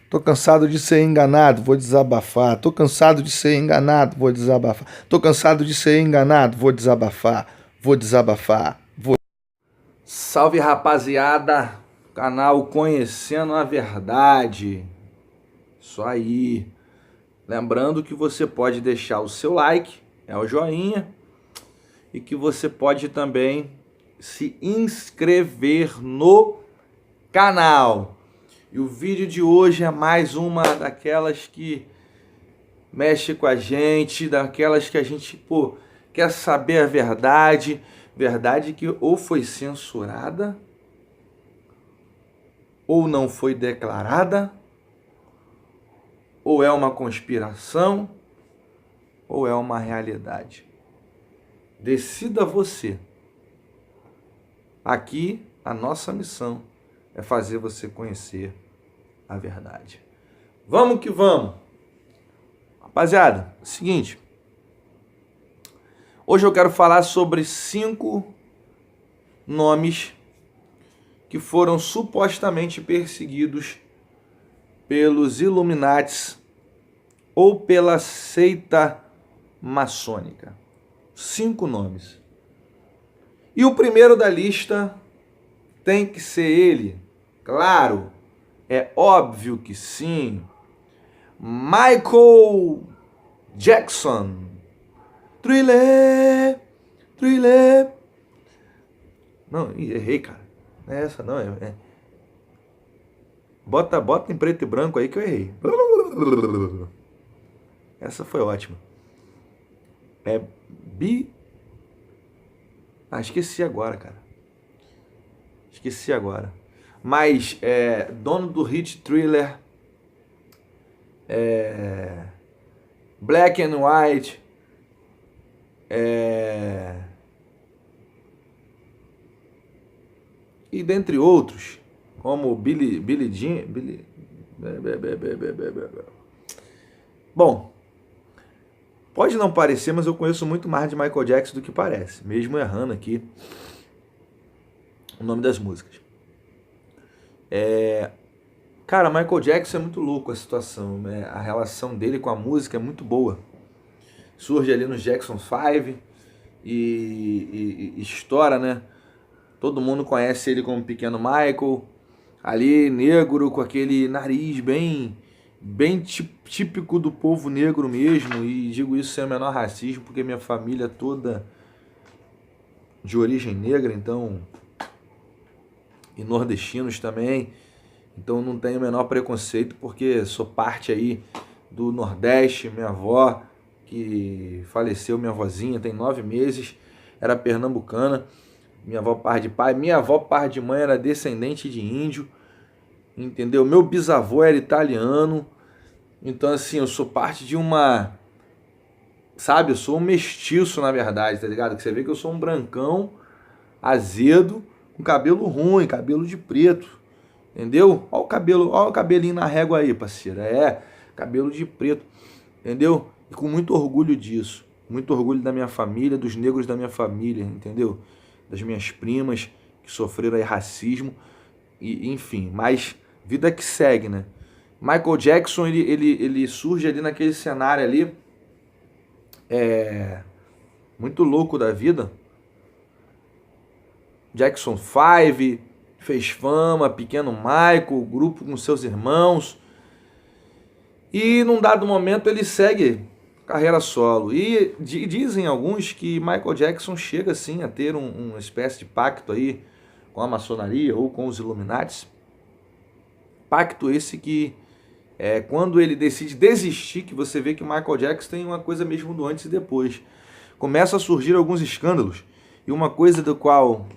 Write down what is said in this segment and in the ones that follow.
Tô cansado de ser enganado, vou desabafar. Tô cansado de ser enganado, vou desabafar. Tô cansado de ser enganado, vou desabafar. Vou desabafar. Salve, rapaziada, canal Conhecendo a Verdade. Isso aí. Lembrando que você pode deixar o seu like, é o joinha, e que você pode também se inscrever no canal. E o vídeo de hoje é mais uma daquelas que mexe com a gente, daquelas que a gente, quer saber a verdade, verdade que ou foi censurada, ou não foi declarada, ou é uma conspiração, ou é uma realidade. Decida você. Aqui, a nossa missão é fazer você conhecer a verdade. Vamos que vamos! Rapaziada, é o seguinte. Hoje eu quero falar sobre 5 nomes que foram supostamente perseguidos pelos Illuminates ou pela seita maçônica. 5 nomes. E o primeiro da lista tem que ser ele. Claro, é óbvio que sim. Michael Jackson. Thriller, Thriller. Não, errei, cara. Não é essa, não. Bota em preto e branco aí que eu errei. Essa foi ótima. É bi... esqueci agora, cara. Esqueci agora. Mas dono do hit Thriller, Black and White, e dentre outros, como Billie Jean. Bom, pode não parecer, mas eu conheço muito mais de Michael Jackson do que parece, mesmo errando aqui o nome das músicas. Cara, Michael Jackson é muito louco a situação, né? A relação dele com a música é muito boa. Surge ali nos Jackson 5 e estoura, né? Todo mundo conhece ele como Pequeno Michael, ali negro, com aquele nariz bem típico do povo negro mesmo, e digo isso sem o menor racismo, porque minha família é toda de origem negra, então, e nordestinos também, então não tenho o menor preconceito, porque sou parte aí do Nordeste. Minha avó, que faleceu, minha avózinha, tem 9 meses, era pernambucana. Minha avó par de pai, minha avó par de mãe era descendente de índio, entendeu? Meu bisavô era italiano. Então, assim, eu sou parte de uma... Sabe, eu sou um mestiço, na verdade, tá ligado? Que você vê que eu sou um brancão, azedo, com cabelo ruim, cabelo de preto, entendeu? Olha o cabelo, olha o cabelinho na régua aí, parceira. Cabelo de preto, entendeu? E com muito orgulho disso. Muito orgulho da minha família, dos negros da minha família, entendeu? Das minhas primas que sofreram aí racismo, e enfim, mas vida que segue, né? Michael Jackson, ele surge ali naquele cenário ali, muito louco da vida. Jackson 5, fez fama, Pequeno Michael, grupo com seus irmãos, e num dado momento ele segue carreira solo. E dizem alguns que Michael Jackson chega assim a ter uma espécie de pacto aí com a maçonaria ou com os Illuminates. Pacto esse que quando ele decide desistir, que você vê que Michael Jackson tem uma coisa mesmo do antes e depois. Começa a surgir alguns escândalos, e uma coisa do qual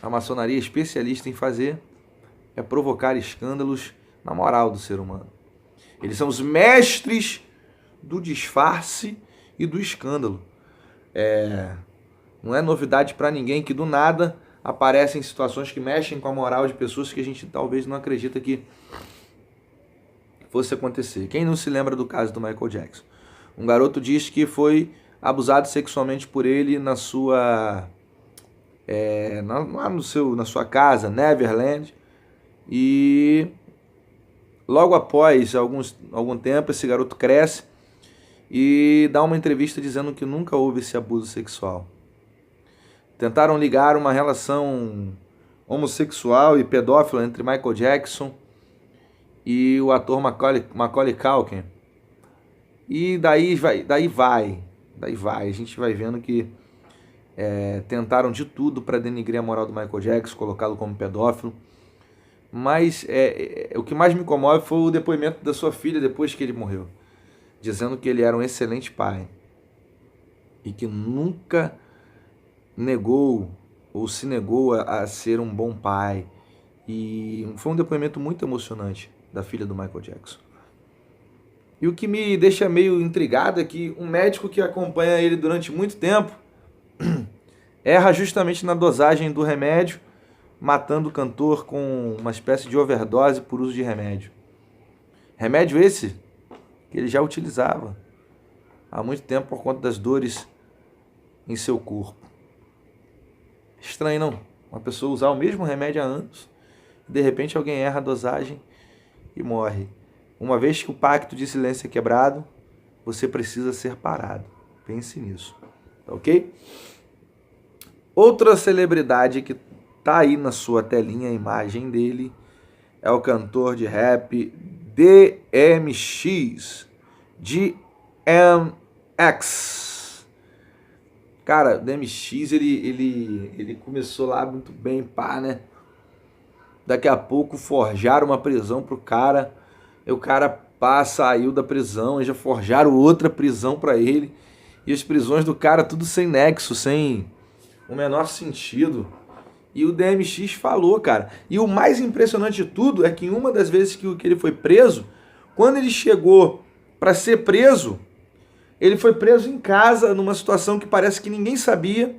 a maçonaria é especialista em fazer é provocar escândalos na moral do ser humano. Eles são os mestres do disfarce e do escândalo. Não é novidade para ninguém que do nada aparecem situações que mexem com a moral de pessoas que a gente talvez não acredita que fosse acontecer. Quem não se lembra do caso do Michael Jackson? Um garoto diz que foi abusado sexualmente por ele na sua na sua casa, Neverland, e logo após algum tempo, esse garoto cresce e dá uma entrevista dizendo que nunca houve esse abuso sexual. Tentaram ligar uma relação homossexual e pedófila entre Michael Jackson e o ator Macaulay Culkin. E daí vai. A gente vai vendo que tentaram de tudo para denigrir a moral do Michael Jackson, colocá-lo como pedófilo. Mas o que mais me comove foi o depoimento da sua filha depois que ele morreu, dizendo que ele era um excelente pai e que nunca negou ou se negou a ser um bom pai. E foi um depoimento muito emocionante da filha do Michael Jackson. E o que me deixa meio intrigado é que um médico que acompanha ele durante muito tempo erra justamente na dosagem do remédio, matando o cantor com uma espécie de overdose por uso de remédio. Remédio esse que ele já utilizava há muito tempo por conta das dores em seu corpo. Estranho, não? Uma pessoa usar o mesmo remédio há anos, de repente alguém erra a dosagem e morre. Uma vez que o pacto de silêncio é quebrado, você precisa ser parado. Pense nisso, tá ok? Outra celebridade que tá aí na sua telinha, a imagem dele, é o cantor de rap DMX. DMX. Cara, o DMX, ele começou lá muito bem, pá, né? Daqui a pouco forjaram uma prisão pro cara, e o cara, pá, saiu da prisão, e já forjaram outra prisão pra ele, e as prisões do cara tudo sem nexo, sem o menor sentido. E o DMX falou, cara. E o mais impressionante de tudo é que em uma das vezes que ele foi preso, quando ele chegou para ser preso, ele foi preso em casa, numa situação que parece que ninguém sabia.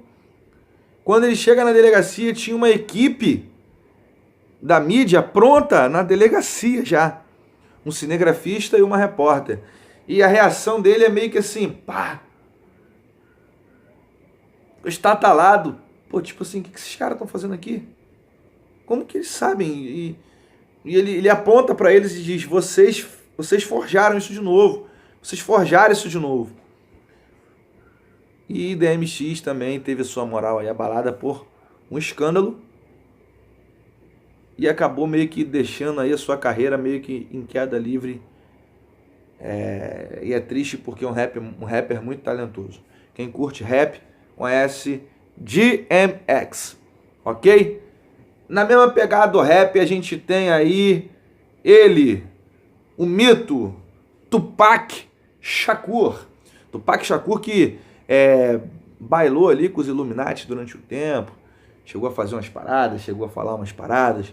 Quando ele chega na delegacia, tinha uma equipe da mídia pronta na delegacia já. Um cinegrafista e uma repórter. E a reação dele é meio que assim, pá, estatalado. Pô, tipo assim, o que esses caras estão fazendo aqui? Como que eles sabem? E ele aponta para eles e diz, vocês forjaram isso de novo. Vocês forjaram isso de novo. E DMX também teve a sua moral aí abalada por um escândalo. E acabou meio que deixando aí a sua carreira meio que em queda livre. E é triste porque é um rapper muito talentoso. Quem curte rap conhece DMX, ok? Na mesma pegada do rap, a gente tem aí ele, o mito Tupac Shakur. Tupac Shakur que bailou ali com os Illuminati durante o tempo, chegou a fazer umas paradas, chegou a falar umas paradas,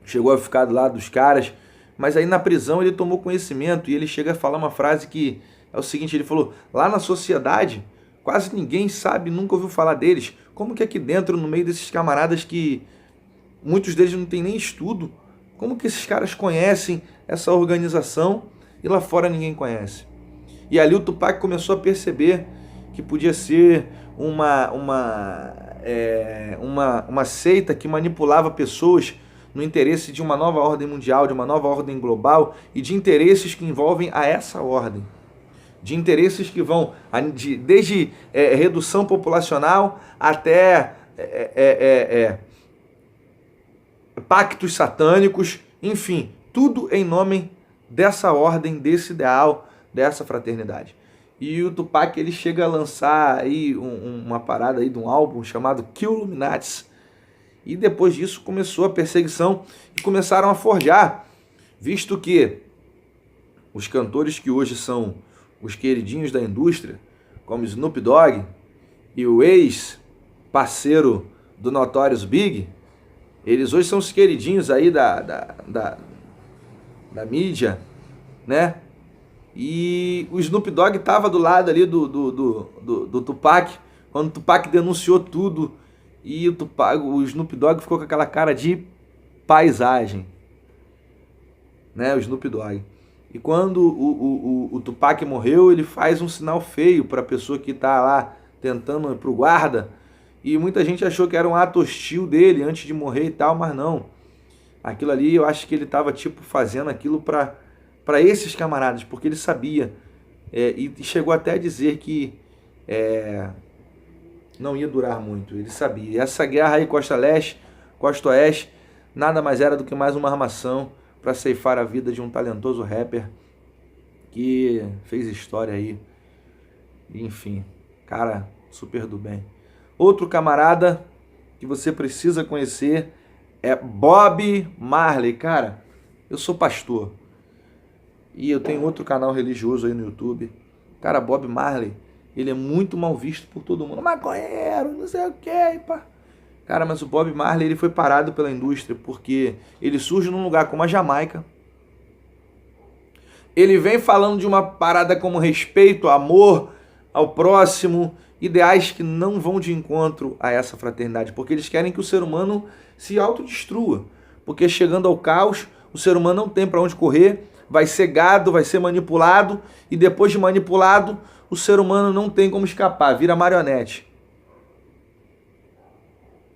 chegou a ficar do lado dos caras, mas aí na prisão ele tomou conhecimento e ele chega a falar uma frase que é o seguinte, ele falou, lá na sociedade quase ninguém sabe, nunca ouviu falar deles. Como que aqui dentro, no meio desses camaradas que muitos deles não tem nem estudo, como que esses caras conhecem essa organização e lá fora ninguém conhece? E ali o Tupac começou a perceber que podia ser uma seita que manipulava pessoas no interesse de uma nova ordem mundial, de uma nova ordem global e de interesses que envolvem a essa ordem. De interesses que vão desde redução populacional até pactos satânicos, enfim, tudo em nome dessa ordem, desse ideal, dessa fraternidade. E o Tupac ele chega a lançar aí uma parada aí de um álbum chamado Kill Illuminatis. E depois disso começou a perseguição e começaram a forjar, visto que os cantores que hoje são os queridinhos da indústria, como Snoop Dogg e o ex-parceiro do Notorious Big, eles hoje são os queridinhos aí da mídia, né? E o Snoop Dogg estava do lado ali do Tupac, quando o Tupac denunciou tudo, e o Snoop Dogg ficou com aquela cara de paisagem, né? O Snoop Dogg. E quando o Tupac morreu, ele faz um sinal feio para a pessoa que está lá tentando ir para o guarda. E muita gente achou que era um ato hostil dele antes de morrer e tal, mas não. Aquilo ali, eu acho que ele estava tipo fazendo aquilo para esses camaradas, porque ele sabia, e chegou até a dizer que não ia durar muito. Ele sabia. E essa guerra aí, Costa Leste, Costa Oeste, nada mais era do que mais uma armação para ceifar a vida de um talentoso rapper que fez história aí. Enfim, cara super do bem. Outro camarada que você precisa conhecer é Bob Marley. Cara, eu sou pastor e eu tenho outro canal religioso aí no YouTube. Cara, Bob Marley, ele é muito mal visto por todo mundo. Maconheiro, não sei o que, pá. Cara, mas o Bob Marley, ele foi parado pela indústria porque ele surge num lugar como a Jamaica. Ele vem falando de uma parada como respeito, amor ao próximo, ideais que não vão de encontro a essa fraternidade, porque eles querem que o ser humano se autodestrua. Porque chegando ao caos, o ser humano não tem para onde correr, vai ser gado, vai ser manipulado, e depois de manipulado, o ser humano não tem como escapar, vira marionete.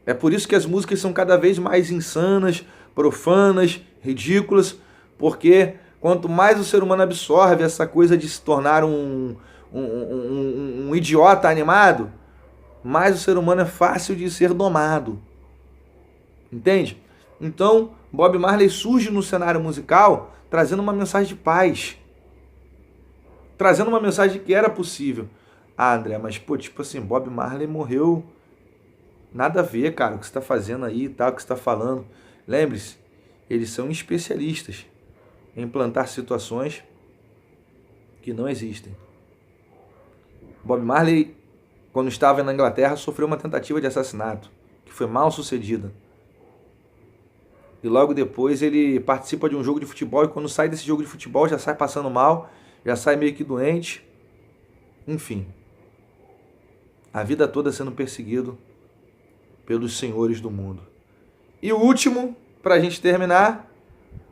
É por isso que as músicas são cada vez mais insanas, profanas, ridículas, porque quanto mais o ser humano absorve essa coisa de se tornar um idiota animado, mais o ser humano é fácil de ser domado. Entende? Então, Bob Marley surge no cenário musical trazendo uma mensagem de paz. Trazendo uma mensagem que era possível. Ah, André, mas pô, tipo assim, Bob Marley morreu. Nada a ver, cara, o que você está fazendo aí e tal, o que você está falando. Lembre-se, eles são especialistas em implantar situações que não existem. Bob Marley, quando estava na Inglaterra, sofreu uma tentativa de assassinato, que foi mal sucedida. E logo depois ele participa de um jogo de futebol, e quando sai desse jogo de futebol já sai passando mal, já sai meio que doente. Enfim, a vida toda sendo perseguido pelos senhores do mundo. E o último, pra gente terminar,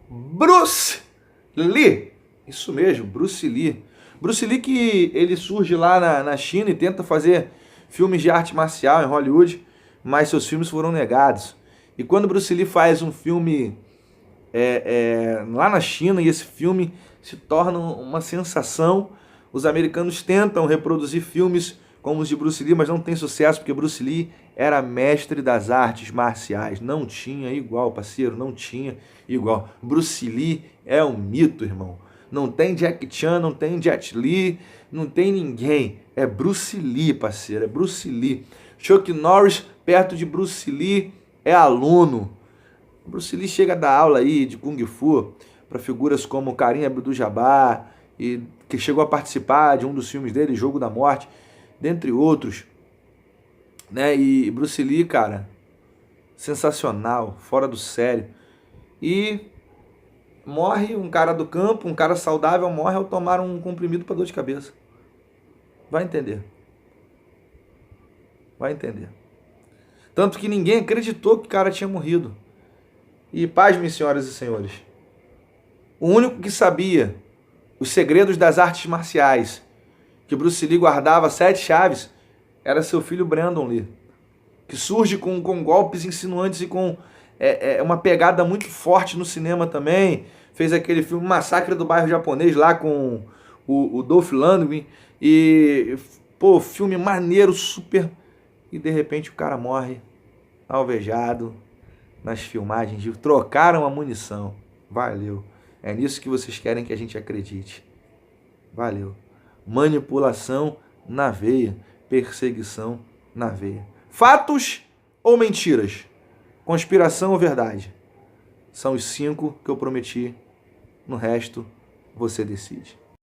Bruce Lee. Isso mesmo, Bruce Lee. Bruce Lee, que ele surge lá na China e tenta fazer filmes de arte marcial em Hollywood, mas seus filmes foram negados. E quando Bruce Lee faz um filme lá na China, e esse filme se torna uma sensação, os americanos tentam reproduzir filmes como os de Bruce Lee, mas não tem sucesso, porque Bruce Lee era mestre das artes marciais. Não tinha igual, parceiro, não tinha igual. Bruce Lee é um mito, irmão. Não tem Jack Chan, não tem Jet Li, não tem ninguém. É Bruce Lee, parceiro, é Bruce Lee. Chuck Norris, perto de Bruce Lee, é aluno. Bruce Lee chega a dar aula aí de Kung Fu para figuras como Kareem Abdul-Jabbar, e que chegou a participar de um dos filmes dele, Jogo da Morte, dentre outros, né? E Bruce Lee, cara, sensacional, fora do sério. E morre um cara do campo, um cara saudável morre ao tomar um comprimido para dor de cabeça. Vai entender. Vai entender. Tanto que ninguém acreditou que o cara tinha morrido. E pasmem, senhoras e senhores, o único que sabia os segredos das artes marciais, que Bruce Lee guardava 7 chaves, era seu filho Brandon Lee, que surge com golpes insinuantes e com uma pegada muito forte no cinema também. Fez aquele filme Massacre do Bairro Japonês lá com o Dolph Lundgren, e pô, filme maneiro, super, e de repente o cara morre alvejado nas filmagens, trocaram a munição. Valeu. É nisso que vocês querem que a gente acredite. Valeu. Manipulação na veia, perseguição na veia. Fatos ou mentiras? Conspiração ou verdade? São os 5 que eu prometi. No resto, você decide.